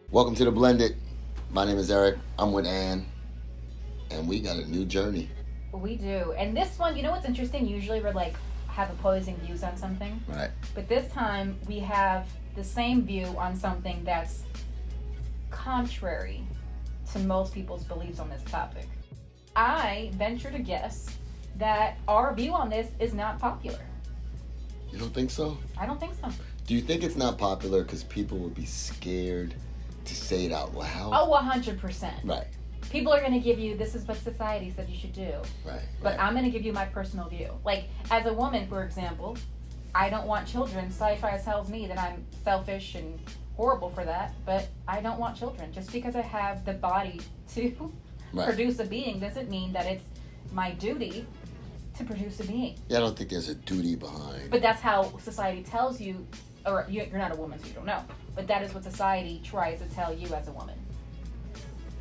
Welcome to the Blended. My name is Eric. I'm with Ann, and we got a new journey. We do. And this one, you know what's interesting? Usually we're like have opposing views on something. Right. But this time we have the same view on something that's contrary to most people's beliefs on this topic. I venture to guess that our view on this is not popular. You don't think so? I don't think so. Do you think it's not popular because people would be scared to say it out loud? Oh, 100%. Right. People are going to give you, this is what society said you should do. Right. But I'm going to give you my personal view. Like, as a woman, for example, I don't want children. Sci-fi tells me that I'm selfish and horrible for that, but I don't want children. Just because I have the body to produce a being doesn't mean that it's my duty to produce a being. Yeah, I don't think there's a duty behind. But that's how society tells you, or you're not a woman, so you don't know. But that is what society tries to tell you as a woman.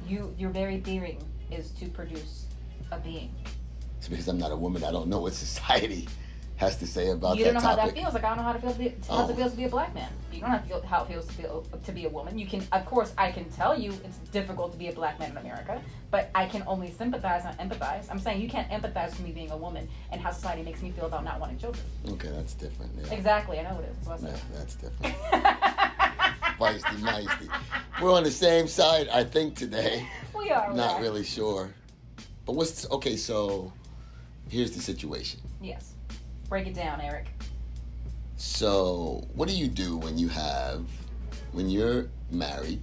Your very being is to produce a being. It's because I'm not a woman. I don't know what society has to say about that topic. You don't know how that feels. Like, I don't know how it feels to be a black man. You don't know how it feels to be a woman. You can, of course, I can tell you it's difficult to be a black man in America, but I can only sympathize, not empathize. I'm saying you can't empathize with me being a woman and how society makes me feel about not wanting children. Okay, that's different. Yeah. Exactly, I know it is. Yeah, that's different. Feisty. We're on the same side, I think, today. We are. Not really sure. But okay, so here's the situation. Yes. Break it down, Eric. So, what do you do when you're married,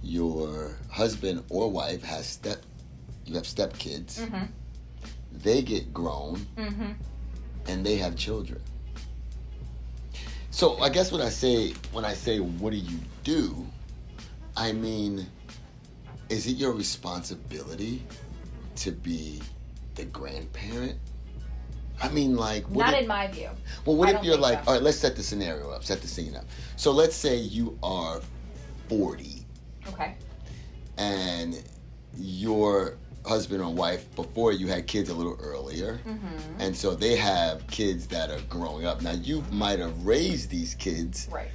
your husband or wife you have step kids, they get grown, and they have children. So, I guess when I say, what do you do, I mean, is it your responsibility to be the grandparent? I mean, like... in my view. Well, what if you're like... So. All right, let's set the scenario up. Set the scene up. So let's say you are 40. Okay. And your husband or wife, before you had kids a little earlier. And so they have kids that are growing up. Now, you might have raised these kids... Right.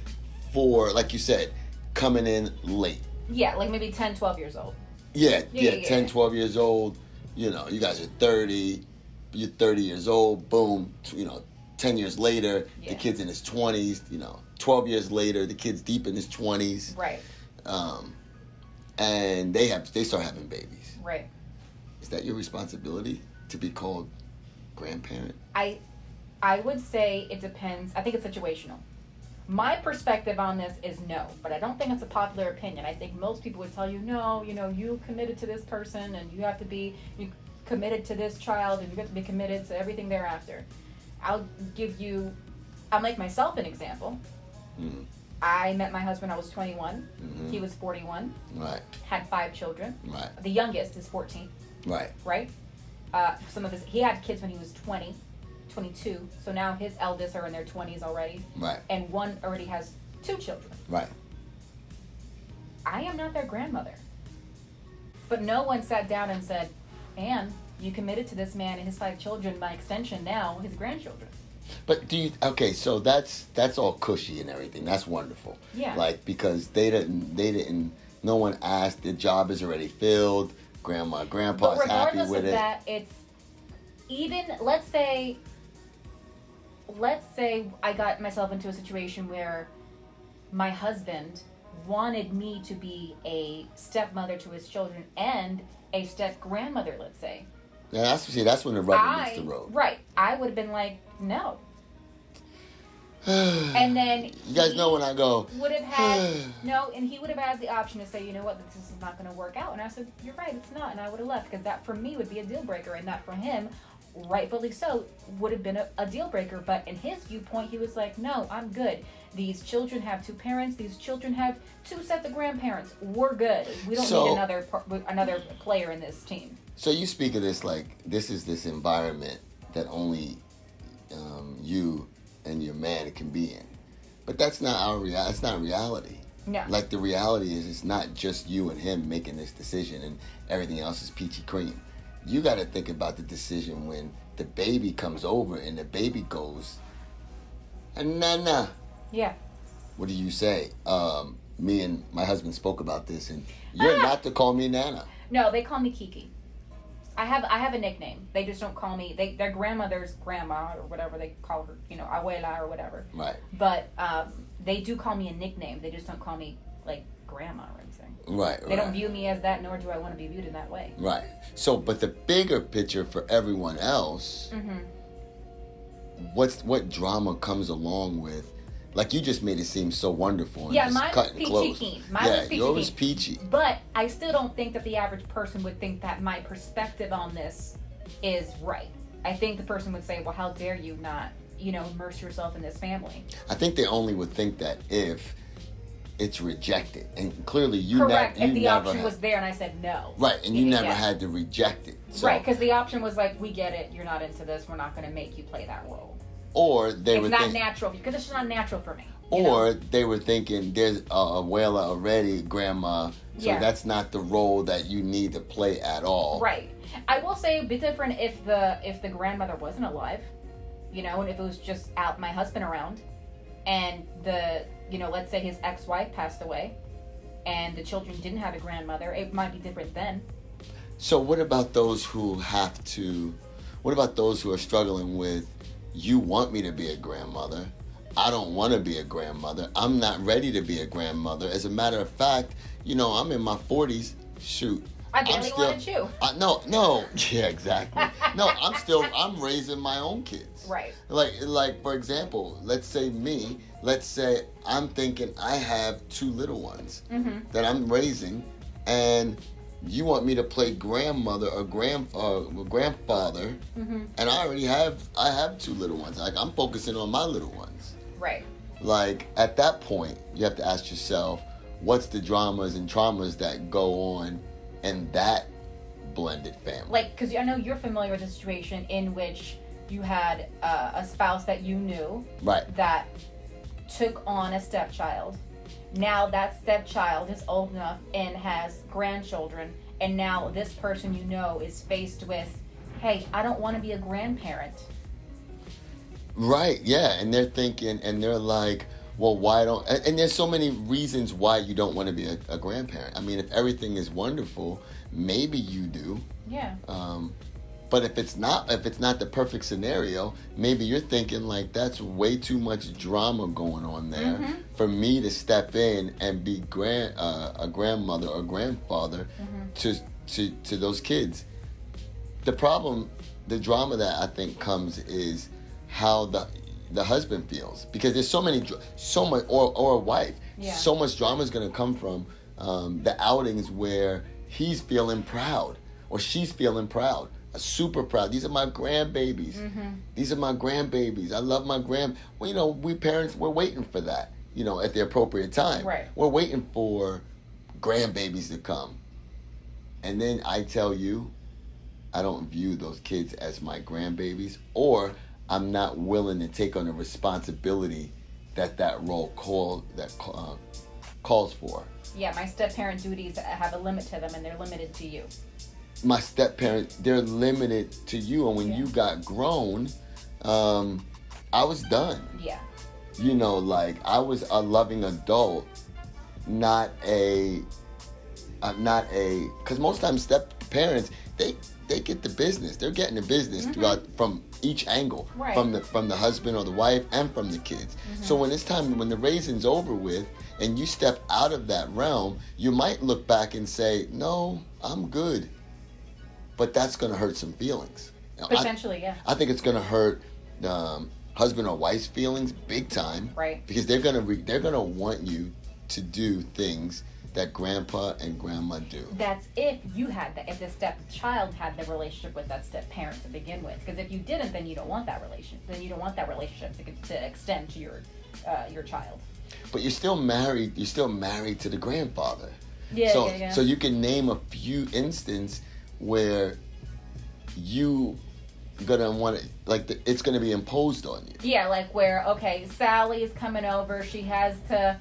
For, like you said, coming in late. Yeah, like maybe 10, 12 years old. Yeah, 10, 12 years old. You know, you guys are 30... You're 30 years old, boom, 10 years later, the kid's in his 20s, 12 years later, the kid's deep in his 20s. Right. And they start having babies. Right. Is that your responsibility to be called grandparent? I would say it depends. I think it's situational. My perspective on this is no, but I don't think it's a popular opinion. I think most people would tell you, no, you committed to this person and you have to be... committed to this child and you have to be committed to everything thereafter. I'll make myself an example. I met my husband when I was 21. He was 41. Right. Had 5 children. Right. The youngest is 14. Right. Right? He had kids when he was 20, 22. So now his eldest are in their 20s already. Right. And one already has 2 children. Right. I am not their grandmother. But no one sat down and said, and you committed to this man and his 5 children, by extension now his grandchildren. But so that's all cushy and everything. That's wonderful. Yeah. Like, because they didn't no one asked, the job is already filled, grandpa's happy with it. But regardless of that, it's even, let's say I got myself into a situation where my husband wanted me to be a stepmother to his children and a step-grandmother, let's say. Yeah, that's when the rubber meets the road. Right. I would have been like, no. And then... You guys know when I go... would have had... No, and he would have had the option to say, you know what, this is not going to work out. And I said, you're right, it's not. And I would have left, because that, for me, would be a deal breaker. And that, for him, rightfully so, would have been a deal breaker. But in his viewpoint, he was like, no, I'm good. These children have 2 parents. These children have 2 sets of grandparents. We're good. We don't need another player in this team. So you speak of this like this is this environment that only you and your man can be in, but that's not That's not reality. No. Like, the reality is, it's not just you and him making this decision, and everything else is peachy cream. You got to think about the decision when the baby comes over and the baby goes, nah. Yeah. What do you say? me and my husband spoke about this, and you're not to call me Nana. No, they call me Kiki. I have a nickname. They just don't call me. Their grandmother's grandma or whatever they call her, abuela or whatever. Right. But they do call me a nickname. They just don't call me like grandma or anything. Right. They don't view me as that, nor do I want to be viewed in that way. Right. So, but the bigger picture for everyone else, what drama comes along with? Like, you just made it seem so wonderful. And just mine was peachy keen. Yours was peachy. But I still don't think that the average person would think that my perspective on this is right. I think the person would say, well, how dare you not, immerse yourself in this family? I think they only would think that if it's rejected. And clearly you Correct. never If the option was there and I said no. Right, and you never had to reject it. So, right, because the option was like, we get it, you're not into this, we're not going to make you play that role. Or they it's were not natural, because it's just not natural for me. Or they were thinking, there's a abuela already, grandma, so that's not the role that you need to play at all. Right. I will say a bit different if the grandmother wasn't alive, and if it was just out my husband around, and let's say his ex-wife passed away, and the children didn't have a grandmother, it might be different then. So what about those who are struggling with, you want me to be a grandmother, I don't want to be a grandmother, I'm not ready to be a grandmother. As a matter of fact, I'm in my 40s, shoot. I barely wanted you. No, yeah, exactly. No, I'm raising my own kids. Right. Like for example, let's say I'm thinking I have 2 little ones that I'm raising, and you want me to play grandmother or grandfather, and I have 2 little ones. Like, I'm focusing on my little ones. Right. Like, at that point, you have to ask yourself, what's the dramas and traumas that go on in that blended family? Like, because I know you're familiar with a situation in which you had a spouse that you knew that took on a stepchild. Now that stepchild is old enough and has grandchildren, and now this person is faced with, hey, I don't want to be a grandparent. Right, yeah, and they're thinking, and they're like, well, why don't, and there's so many reasons why you don't want to be a grandparent. I mean, if everything is wonderful, maybe you do. Yeah. But if it's not the perfect scenario, maybe you're thinking like, that's way too much drama going on there for me to step in and be a grandmother or grandfather to those kids. The drama that I think comes is how the husband feels, because there's so much, or a wife, so much drama is going to come from the outings where he's feeling proud or she's feeling proud. Super proud. These are my grandbabies. These are my grandbabies. I love my we parents, we're waiting for that, at the appropriate time. Right. We're waiting for grandbabies to come. And then I tell you, I don't view those kids as my grandbabies, or I'm not willing to take on the responsibility that role calls for. Yeah, my step-parent duties have a limit to them, and they're limited to you. My step-parents, they're limited to you. And when you got grown, I was done. Yeah. Like, I was a loving adult, not a, because most times step-parents, they get the business. They're getting the business throughout, from each angle, from the husband or the wife and from the kids. So when it's time, when the raising's over with, and you step out of that realm, you might look back and say, no, I'm good. But that's going to hurt some feelings. Potentially, yeah. I think it's going to hurt husband or wife's feelings big time. Right. Because they're going to want you to do things that grandpa and grandma do. That's if the stepchild had the relationship with that step-parent to begin with. Because if you didn't, then you don't want that relationship. Then you don't want that relationship to extend to your child. But you're still married. You're still married to the grandfather. Yeah. So you can name a few instances where you gonna want to, like, it's gonna be imposed on you. Yeah, like where, okay, Sally's coming over. She has to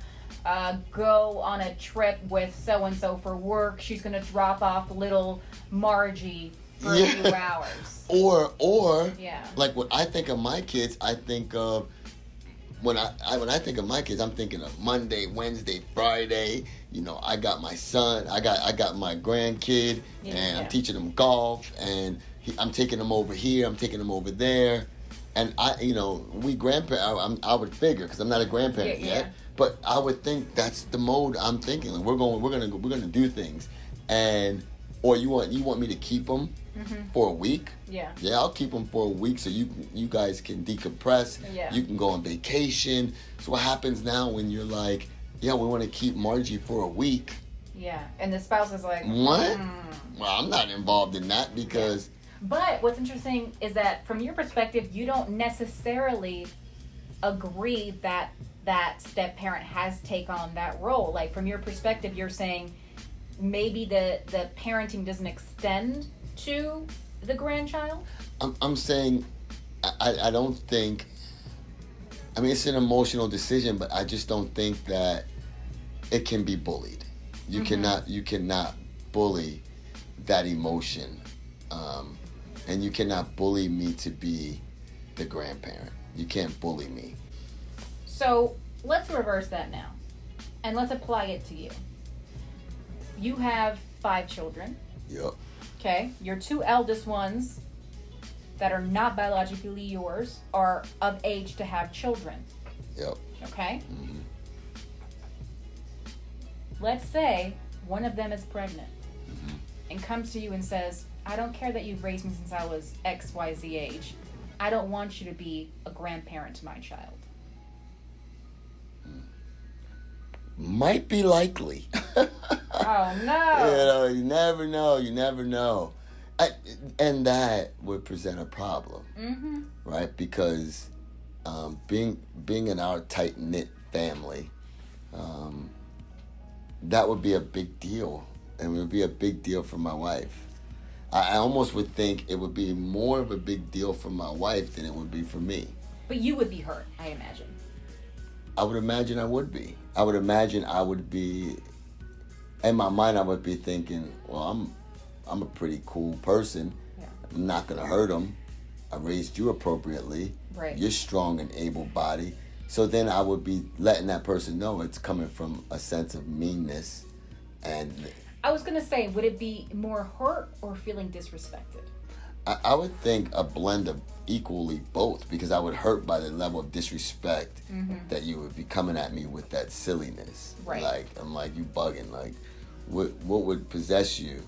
go on a trip with so-and-so for work. She's gonna drop off little Margie for a few hours. Or like, when I think of my kids, I think of when I think of my kids, I'm thinking of Monday, Wednesday, Friday. You know, I got my son, I got my grandkid, and I'm teaching him golf, and I'm taking him over here, I'm taking him over there, and we grandparents. I would figure, because I'm not a grandparent yet, but I would think that's the mode I'm thinking. Like, we're gonna do things, or you want me to keep them for a week? Yeah. Yeah, I'll keep them for a week so you guys can decompress. Yeah. You can go on vacation. So what happens now when you're like, yeah, we want to keep Margie for a week? Yeah, and the spouse is like, what? Well, I'm not involved in that because. Yeah. But what's interesting is that from your perspective, you don't necessarily agree that step parent has take on that role. Like, from your perspective, you're saying maybe the parenting doesn't extend to the grandchild? I'm saying I don't think, I mean, it's an emotional decision, but I just don't think that it can be bullied. You cannot bully that emotion, and you cannot bully me to be the grandparent. You can't bully me. So let's reverse that now, and let's apply it to you. You have 5 children. Yep. Okay, your 2 eldest ones that are not biologically yours are of age to have children. Yep. Okay? Mm-hmm. Let's say one of them is pregnant and comes to you and says, I don't care that you've raised me since I was XYZ age. I don't want you to be a grandparent to my child. Might be likely. Oh, no. You never know. And that would present a problem, right? Because being in our tight-knit family, that would be a big deal. And it would be a big deal for my wife. I almost would think it would be more of a big deal for my wife than it would be for me. But you would be hurt, I imagine. I would imagine I would be. I would imagine I would be, in my mind, I would be thinking, well, I'm a pretty cool person. Yeah. I'm not going to hurt him. I raised you appropriately. Right. You're strong and able-bodied. So then I would be letting that person know it's coming from a sense of meanness. And I was going to say, would it be more hurt or feeling disrespected? I would think a blend of equally both, because I would hurt by the level of disrespect that you would be coming at me with that silliness. Right. Like, I'm like, you bugging. Like, what would possess you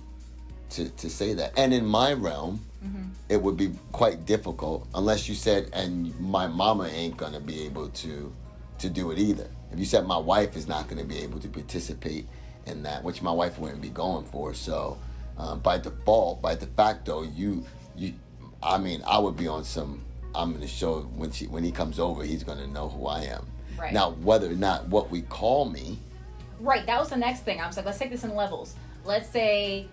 to say that? And in my realm, it would be quite difficult unless you said, and my mama ain't going to be able to do it either. If you said my wife is not going to be able to participate in that, which my wife wouldn't be going for. So by default, by de facto, I would be on some, I'm going to show when he comes over, he's going to know who I am. Right. Now, whether or not what we call me. Right, that was the next thing. I was like, let's take this in levels. Let's say,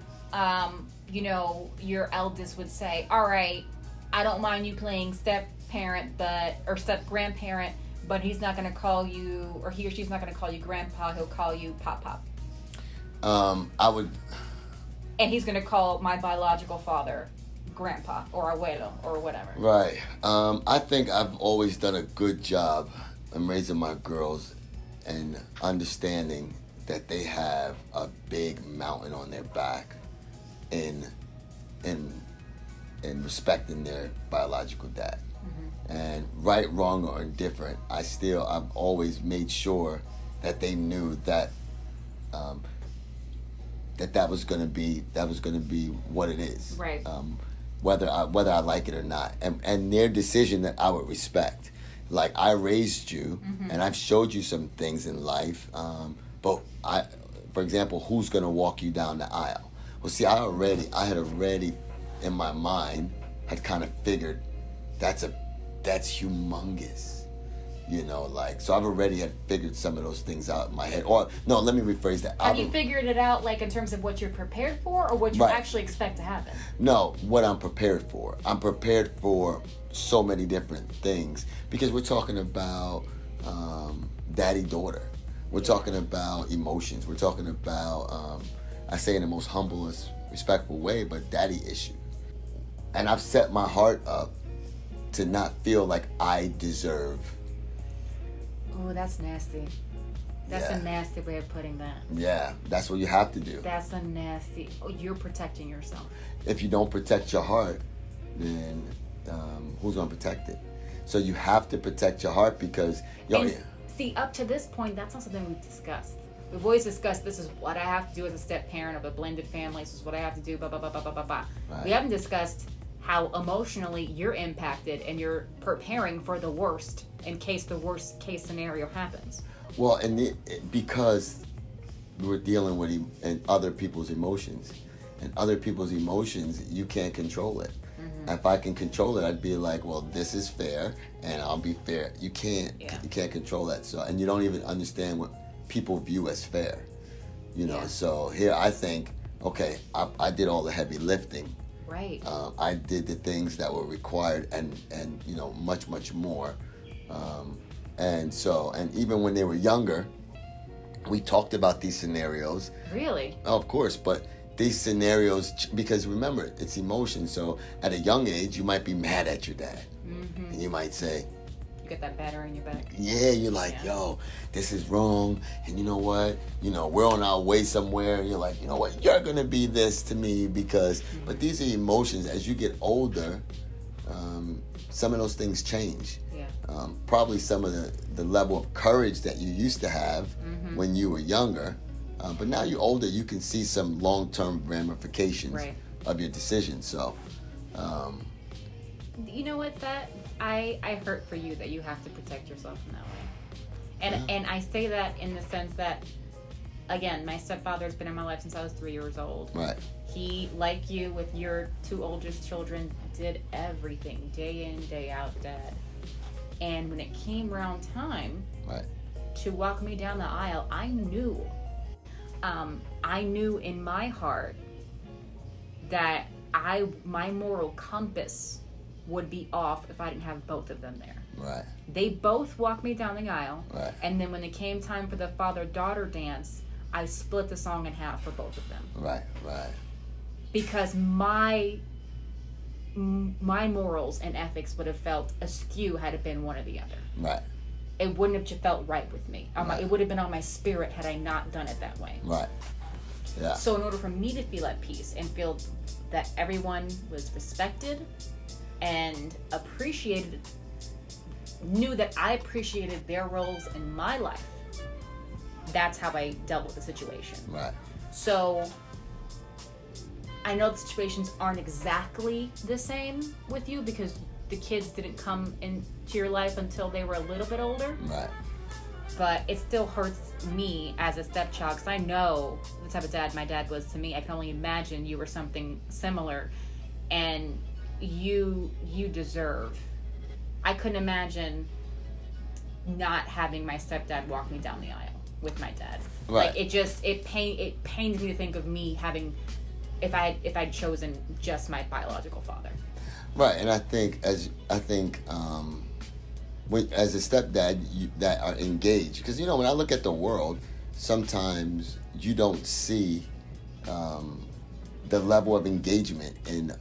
your eldest would say, all right, I don't mind you playing step parent, or step grandparent, but he's not going to call you, or he or she's not going to call you grandpa, he'll call you pop. I would. And he's going to call my biological father grandpa or abuelo or whatever. Right. I think I've always done a good job in raising my girls and understanding that they have a big mountain on their back in respecting their biological dad. And right, wrong, or indifferent, I've always made sure that they knew that that was gonna be what it is. Right. Whether I like it or not, and their decision that I would respect. Like, I raised you, and I've showed you some things in life, but for example, who's gonna walk you down the aisle? Well, see, I had already in my mind had kind of figured that's humongous. So I've already had figured some of those things out in my head. Or, no, let me rephrase that. Have you figured it out, like, in terms of what you're prepared for, or what you actually expect to happen? No, what I'm prepared for. I'm prepared for so many different things, because we're talking about daddy-daughter. We're talking about emotions. We're talking about, I say in the most humblest, respectful way, but daddy issue. And I've set my heart up to not feel like I deserve Oh, that's nasty. That's a nasty way of putting that. Yeah, that's what you have to do. That's a nasty. Oh, you're protecting yourself. If you don't protect your heart, then who's going to protect it? So you have to protect your heart because... See, up to this point, that's not something we've discussed. We've always discussed this is what I have to do as a step parent of a blended family. This is what I have to do, blah, blah, blah, blah, blah, blah, blah. Right. We haven't discussed how emotionally you're impacted and you're preparing for the worst in case the worst case scenario happens. Well, and because we're dealing with other people's emotions. And other people's emotions, you can't control it. Mm-hmm. If I can control it, I'd be like, well, this is fair, and I'll be fair. You can't control that. So, and you don't even understand what people view as fair. You know, so here I think, okay, I did all the heavy lifting. Right. I did the things that were required and you know, much, much more. And even when they were younger, we talked about these scenarios. Really? Of course, but these scenarios, because remember, it's emotion. So at a young age, you might be mad at your dad. Mm-hmm. And you might say... You get that batter in your back. Yeah, you're like, yo, this is wrong. And you know what? You know, we're on our way somewhere. And you're like, you know what? You're going to be this to me because... Mm-hmm. But these are emotions. As you get older, some of those things change. Yeah. Probably some of the level of courage that you used to have when you were younger. But now you're older, you can see some long-term ramifications of your decisions. So, you know what? That I hurt for you that you have to protect yourself in that way, and I say that in the sense that, again, my stepfather's been in my life since I was 3 years old. Right. He, like you, with your two oldest children, did everything day in, day out, Dad. And when it came around time to walk me down the aisle, I knew in my heart that my moral compass would be off if I didn't have both of them there. Right. They both walked me down the aisle. Right. And then when it came time for the father-daughter dance, I split the song in half for both of them. Right, right. Because my morals and ethics would have felt askew had it been one or the other. Right. It wouldn't have just felt right with me. It would have been on my spirit had I not done it that way. Right. Yeah. So in order for me to feel at peace and feel that everyone was respected and appreciated, knew that I appreciated their roles in my life, that's how I dealt with the situation. Right. So I know the situations aren't exactly the same with you because the kids didn't come into your life until they were a little bit older. Right. But it still hurts me as a stepchild because I know the type of dad my dad was to me. I can only imagine you were something similar, and you deserve. I couldn't imagine not having my stepdad walk me down the aisle with my dad. Right. Like it pains me to think of me having if I'd chosen just my biological father. Right, and I think as a stepdad that are engaged, because when I look at the world, sometimes you don't see the level of engagement in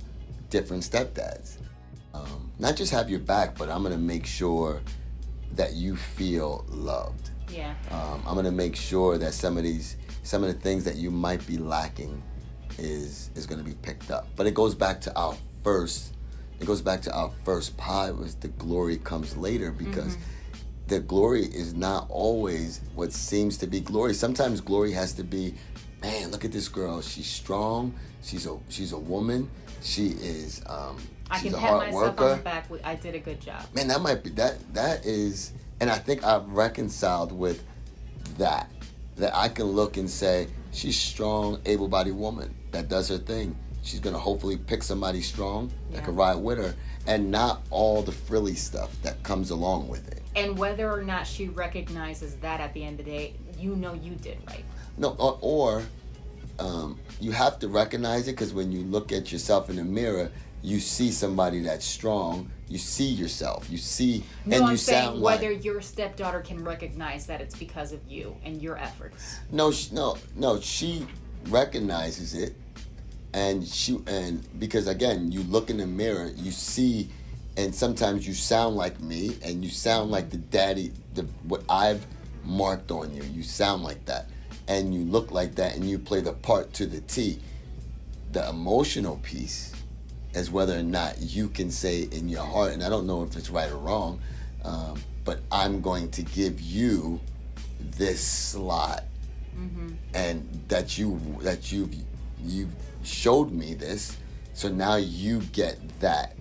different stepdads. Not just have your back, but I'm going to make sure that you feel loved. Yeah. I'm going to make sure that some of the things that you might be lacking is going to be picked up. But it goes back to our first pod, was the glory comes later, because the glory is not always what seems to be glory. Sometimes glory has to be, man, look at this girl. She's strong. She's a woman. She is she's a hard worker. On the back. I did a good job. Man, that might be that is, and I think I've reconciled with that I can look and say she's strong, able-bodied woman that does her thing. She's going to hopefully pick somebody strong that can ride with her, and not all the frilly stuff that comes along with it. And whether or not she recognizes that at the end of the day, you did right. No, or you have to recognize it, because when you look at yourself in the mirror, you see somebody that's strong. You see yourself. You see, and you sound like. Whether your stepdaughter can recognize that it's because of you and your efforts. No, she recognizes it. And because again, you look in the mirror, you see and sometimes you sound like me, and you sound like the daddy, what I've marked on you. You sound like that, and you look like that, and you play the part to the T. The emotional piece is whether or not you can say in your heart, and I don't know if it's right or wrong, but I'm going to give you this slot, and that you've showed me this, so now you get that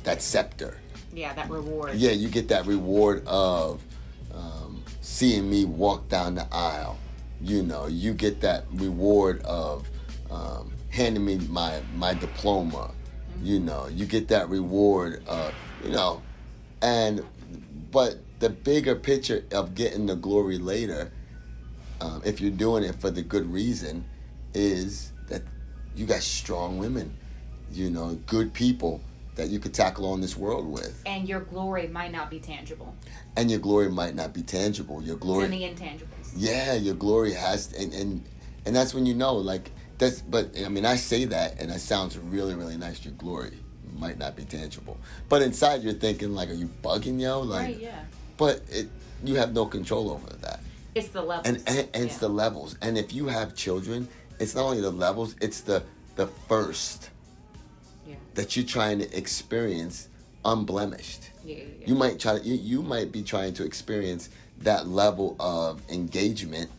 that scepter. Yeah, that reward. Yeah, you get that reward of seeing me walk down the aisle. You get that reward of handing me my diploma. You get that reward of, but the bigger picture of getting the glory later, if you're doing it for the good reason, is that you got strong women, good people that you could tackle on this world with. And your glory might not be tangible. And your glory might not be tangible. Your glory. It's in the intangibles. Yeah, your glory has, and that's when that's. But I mean, I say that, and that sounds really, really nice. Your glory might not be tangible, but inside you're thinking like, are you bugging, yo? Like, right, yeah. But you have no control over that. It's the levels. And it's the levels. And if you have children, it's not only the levels, it's the first that you're trying to experience unblemished. Yeah. You might be trying to experience that level of engagement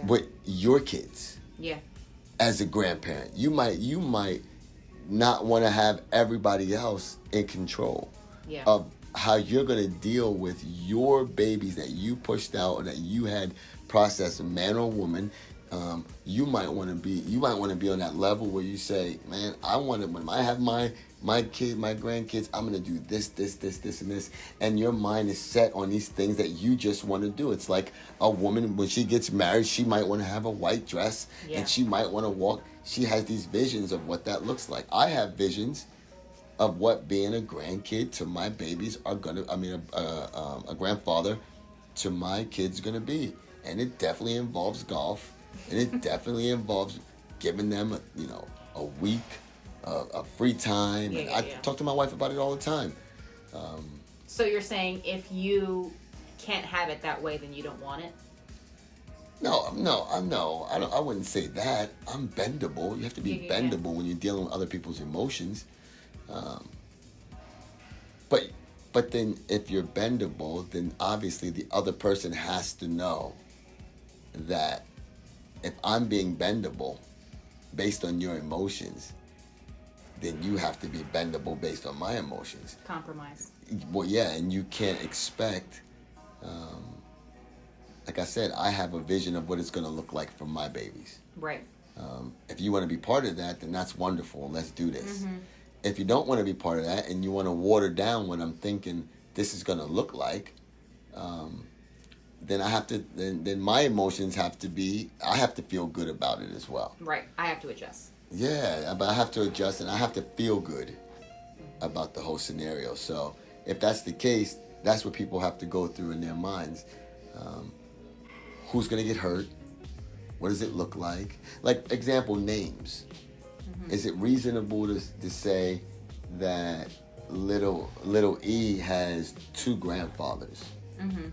with your kids. Yeah. As a grandparent, you might not want to have everybody else in control of how you're going to deal with your babies that you pushed out or that you had processed, man or woman. You might want to be on that level where you say, man, when I have my grandkids, I'm going to do this, and this. And your mind is set on these things that you just want to do. It's like a woman, when she gets married, she might want to have a white dress, and she might want to walk. She has these visions of what that looks like. I have visions of what being a grandkid to my babies a grandfather to my kids going to be. And it definitely involves golf. And it definitely involves giving them, a week of free time. I talk to my wife about it all the time. So you're saying if you can't have it that way, then you don't want it? No. I wouldn't say that. I'm bendable. You have to be bendable when you're dealing with other people's emotions. But then if you're bendable, then obviously the other person has to know that if I'm being bendable based on your emotions, then you have to be bendable based on my emotions. Compromise. Well, yeah, and you can't expect, like I said, I have a vision of what it's going to look like for my babies. Right. If you want to be part of that, then that's wonderful. Let's do this. Mm-hmm. If you don't want to be part of that and you want to water down what I'm thinking this is going to look like, then I have to. Then my emotions have to be. I have to feel good about it as well. Right. I have to adjust. Yeah, but I have to adjust and I have to feel good about the whole scenario. So if that's the case, that's what people have to go through in their minds. Who's going to get hurt? What does it look like? Like, example, names. Mm-hmm. Is it reasonable to say that little E has 2 grandfathers? Mm-hmm.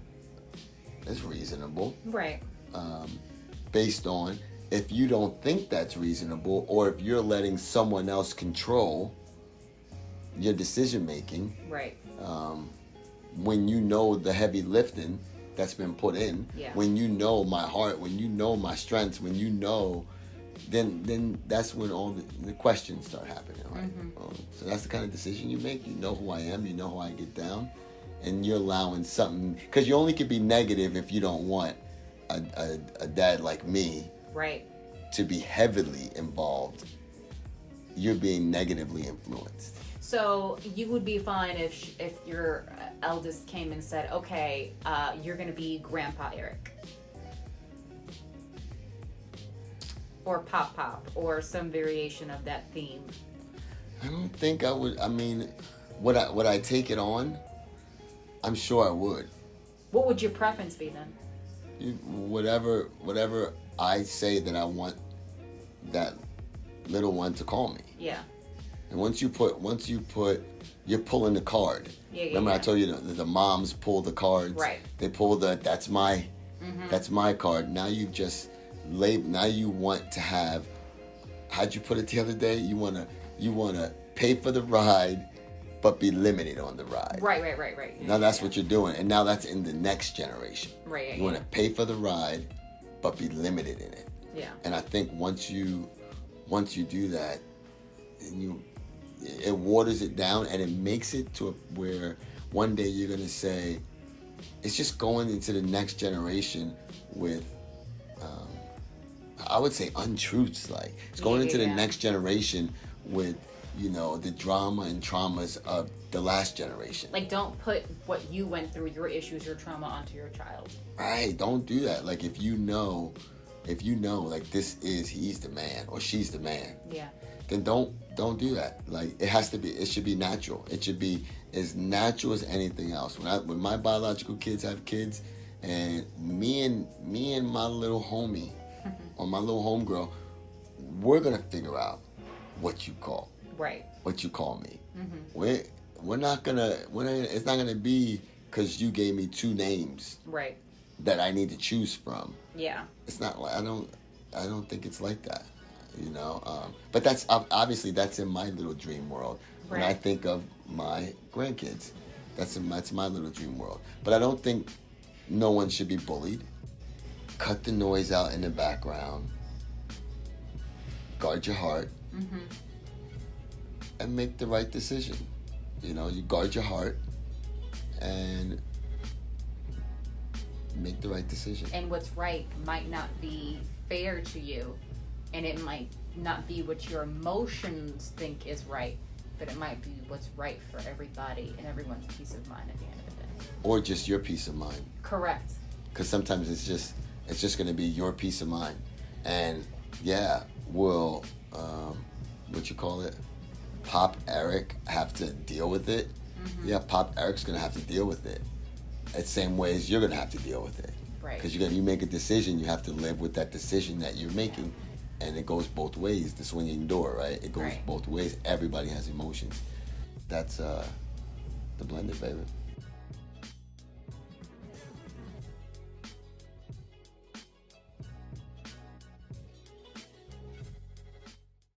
That's reasonable. Right. Based on, if you don't think that's reasonable, or if you're letting someone else control your decision making. Right. When you know the heavy lifting that's been put in, when you know my heart, when you know my strengths, when you know, then that's when all the questions start happening, right? Mm-hmm. So that's the kind of decision you make. You know who I am, you know how I get down, and you're allowing something, because you only can be negative if you don't want a dad like me, right, to be heavily involved. You're being negatively influenced. So you would be fine if your eldest came and said, okay, you're going to be Grandpa Eric. Or Pop, or some variation of that theme. I don't think I would. I mean, would I take it on? I'm sure I would. What would your preference be then? Whatever I say that I want that little one to call me. Yeah. And once you put, you're pulling the card. Yeah, Remember I told you the moms pull the cards. Right. They pull that's my card. Now you've just now you want to have, how'd you put it the other day? You wanna pay for the ride, but be limited on the ride. Right. Now that's what you're doing, and now that's in the next generation. Right. You want to pay for the ride, but be limited in it. Yeah. And I think once you do that, and it waters it down, and it makes it to where one day you're gonna say, it's just going into the next generation with, I would say untruths. Like it's going into the next generation with, the drama and traumas of the last generation. Like, don't put what you went through, your issues, your trauma onto your child. Right, don't do that. Like if you know, like he's the man or she's the man. Yeah. Then don't do that. Like it should be natural. It should be as natural as anything else. When my biological kids have kids, and me and my little homie or my little homegirl, we're gonna figure out what you call. Right. What you call me. Mm-hmm. We're not gonna. It's not gonna be because you gave me two names. Right. That I need to choose from. Yeah. It's not like I don't think it's like that. But that's obviously that's in my little dream world. Right. When I think of my grandkids, that's my little dream world. But I don't think no one should be bullied. Cut the noise out in the background. Guard your heart. Mm-hmm. And make the right decision. You guard your heart and make the right decision. And what's right might not be fair to you, and it might not be what your emotions think is right, but it might be what's right for everybody and everyone's peace of mind at the end of the day. Or just your peace of mind. Correct. Because sometimes it's just going to be your peace of mind, and will what you call it, Pop Eric have to deal with it? Mm-hmm. Yeah, Pop Eric's going to have to deal with it. The same way as you're going to have to deal with it. Right. Because you make a decision, you have to live with that decision that you're making. And it goes both ways, the swinging door, right? It goes both ways. Everybody has emotions. That's the blended, baby.